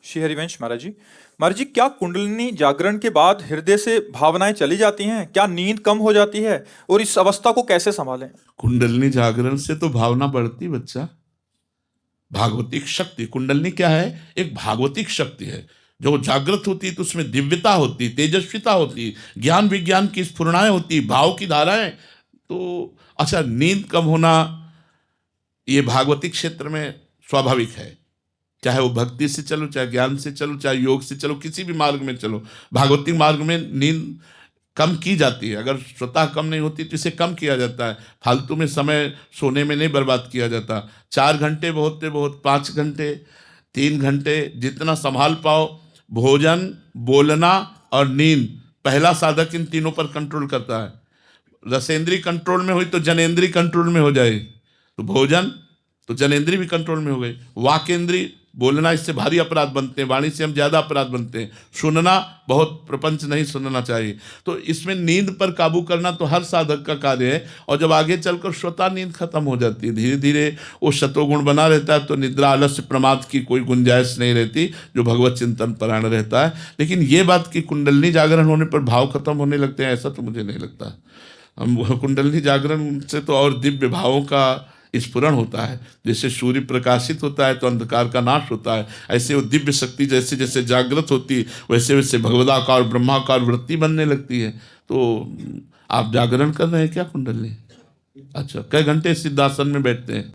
श्री हरिवंश महाराज जी। महाराज जी, क्या कुंडलिनी जागरण के बाद हृदय से भावनाएं चली जाती हैं? क्या नींद कम हो जाती है? और इस अवस्था को कैसे संभालें? कुंडलिनी जागरण से तो भावना बढ़ती बच्चा। भागवतिक शक्ति, कुंडलिनी क्या है? एक भागवतिक शक्ति है। जो जागृत होती है तो उसमें दिव्यता होती, तेजस्विता होती, ज्ञान विज्ञान की स्फुरणाएं होती, भाव की धाराएं। तो अच्छा, नींद कम होना ये भागवतिक क्षेत्र में स्वाभाविक है। चाहे वो भक्ति से चलो, चाहे ज्ञान से चलो, चाहे योग से चलो, किसी भी मार्ग में चलो, भागवतिक मार्ग में नींद कम की जाती है। अगर स्वतः कम नहीं होती तो इसे कम किया जाता है। फालतू में समय सोने में नहीं बर्बाद किया जाता। 4 घंटे बहुत से बहुत, 5 घंटे, 3 घंटे, जितना संभाल पाओ। भोजन, बोलना और नींद, पहला साधक इन तीनों पर कंट्रोल करता है। रसेंद्री कंट्रोल में हुई तो जनेंद्री कंट्रोल में हो जाए। तो भोजन तो जनेंद्री भी कंट्रोल में हो गई। वाकेंद्री, बोलना, इससे भारी अपराध बनते हैं, वाणी से हम ज्यादा अपराध बनते हैं। सुनना, बहुत प्रपंच नहीं सुनना चाहिए। तो इसमें नींद पर काबू करना तो हर साधक का कार्य है। और जब आगे चलकर स्वतः नींद खत्म हो जाती है, धीरे धीरे वो शतोगुण बना रहता है, तो निद्रा, आलस्य, प्रमाद की कोई गुंजाइश नहीं रहती, जो भगवत चिंतन परायण रहता है। लेकिन ये बात कि कुंडलिनी जागरण होने पर भाव खत्म होने लगते हैं, ऐसा तो मुझे नहीं लगता। हम कुंडलिनी जागरण से तो और दिव्य भावों का स्फुरण होता है। जैसे सूर्य प्रकाशित होता है तो अंधकार का नाश होता है, ऐसे वो दिव्य शक्ति जैसे जैसे जागृत होती, वैसे वैसे भगवदाकार ब्रह्माकार वृत्ति बनने लगती है। तो आप जागरण कर रहे हैं क्या कुंडली? अच्छा, कई घंटे सिद्धासन में बैठते हैं?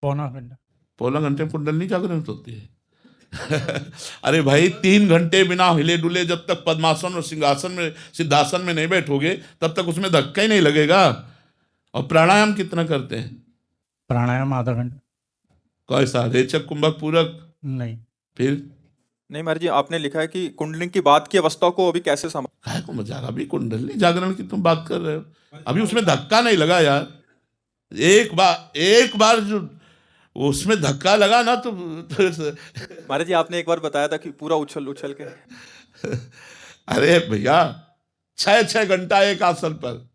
पौना घंटा। पौना घंटे में कुंडली जागरण होती है? अरे भाई, 3 घंटे बिना हिले डुले जब तक पद्मासन और सिंहासन में, सिद्धासन में नहीं बैठोगे, तब तक उसमें धक्का ही नहीं लगेगा। और प्राणायाम कितना करते हैं? प्राणायाम आधा घंटा। कैसा, रेचक, कुंभक, पूरक? नहीं। फिर नहीं महाराज जी, आपने लिखा है कि कुंडलिनी की बात की अवस्था को अभी कैसे संभालें? काहे को मजाक, अभी कुंडली जागरण की तुम बात कर रहे हो, अभी उसमें धक्का नहीं लगा यार। एक बार जो उसमें धक्का लगा ना तो महाराज जी, आपने एक बार बताया था कि पूरा उछल उछल के। अरे भैया, 6-6 घंटा एक आसन पर,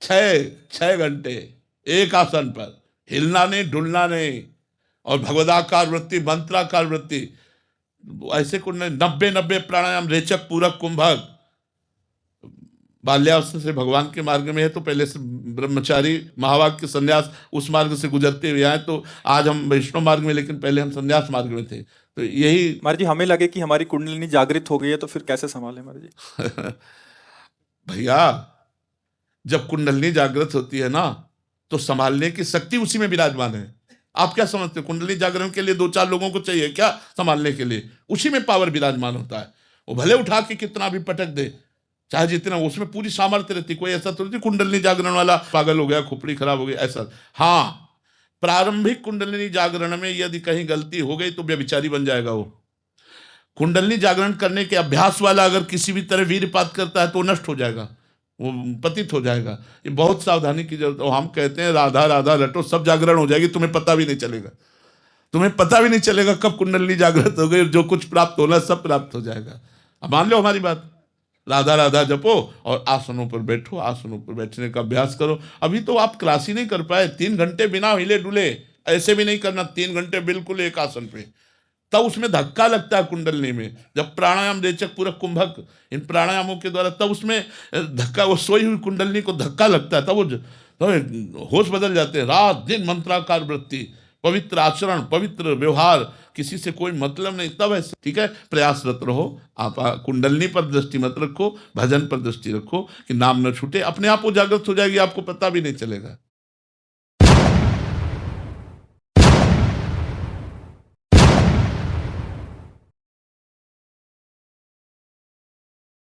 6-6 घंटे एक आसन पर, हिलना नहीं, डुलना नहीं। और भगवदाकार वृत्ति, मंत्राकार वृत्ति, ऐसे कुंडली 90 प्राणायाम, रेचक, पूरक, कुंभक। बाल्यावस्था से भगवान के मार्ग में है तो पहले से ब्रह्मचारी, महावाग के संन्यास, उस मार्ग से गुजरते हुए आए। तो आज हम वैष्णव मार्ग में, लेकिन पहले हम संन्यास मार्ग में थे। तो यही महाराज जी, हमें लगे कि हमारी कुंडलिनी जागृत हो गई है, तो फिर कैसे संभालें महाराज जी? भैया, जब कुंडलिनी जागृत होती है ना, तो संभालने की शक्ति उसी में विराजमान है। आप क्या समझते हो, कुंडली जागरण के लिए 2-4 लोगों को चाहिए क्या संभालने के लिए? उसी में पावर विराजमान होता है। वो भले उठा के कितना भी पटक दे, चाहे जितना, उसमें पूरी सामर्थ्य रहती। कोई ऐसा तो नहीं कुंडलिनी जागरण वाला पागल हो गया, खोपड़ी खराब हो गई, ऐसा। हाँ, प्रारंभिक कुंडलिनी जागरण में यदि कहीं गलती हो गई तो व्यभिचारी बन जाएगा वो। कुंडलिनी जागरण करने के अभ्यास वाला अगर किसी भी तरह वीरपात करता है तो नष्ट हो जाएगा, वो पतित हो जाएगा। ये बहुत सावधानी की जरूरत है। हम कहते हैं राधा राधा रटो, सब जागरण हो जाएगी, तुम्हें पता भी नहीं चलेगा। तुम्हें पता भी नहीं चलेगा कब कुंडलिनी जागृत हो गई। जो कुछ प्राप्त होना सब प्राप्त हो जाएगा। अब मान लो हमारी बात, राधा राधा जपो और आसनों पर बैठो, आसनों पर बैठने का अभ्यास करो। अभी तो आप क्लास ही नहीं कर पाए। 3 घंटे बिना हिले डुले, ऐसे भी नहीं करना, 3 घंटे बिल्कुल एक आसन पे। तब उसमें धक्का लगता है कुंडलिनी में। जब प्राणायाम, रेचक, पूरक, कुंभक, इन प्राणायामों के द्वारा तब उसमें धक्का, वो सोई हुई कुंडलिनी को धक्का लगता है, तब वो तो होश बदल जाते हैं। रात दिन मंत्राकार वृत्ति, पवित्र आचरण, पवित्र व्यवहार, किसी से कोई मतलब नहीं, तब ऐसे। ठीक है, प्रयासरत रहो आप। कुंडलिनी पर दृष्टि मत रखो, भजन पर दृष्टि रखो कि नाम न छूटे। अपने आप वो जागृत हो जाएगी, आपको पता भी नहीं चलेगा।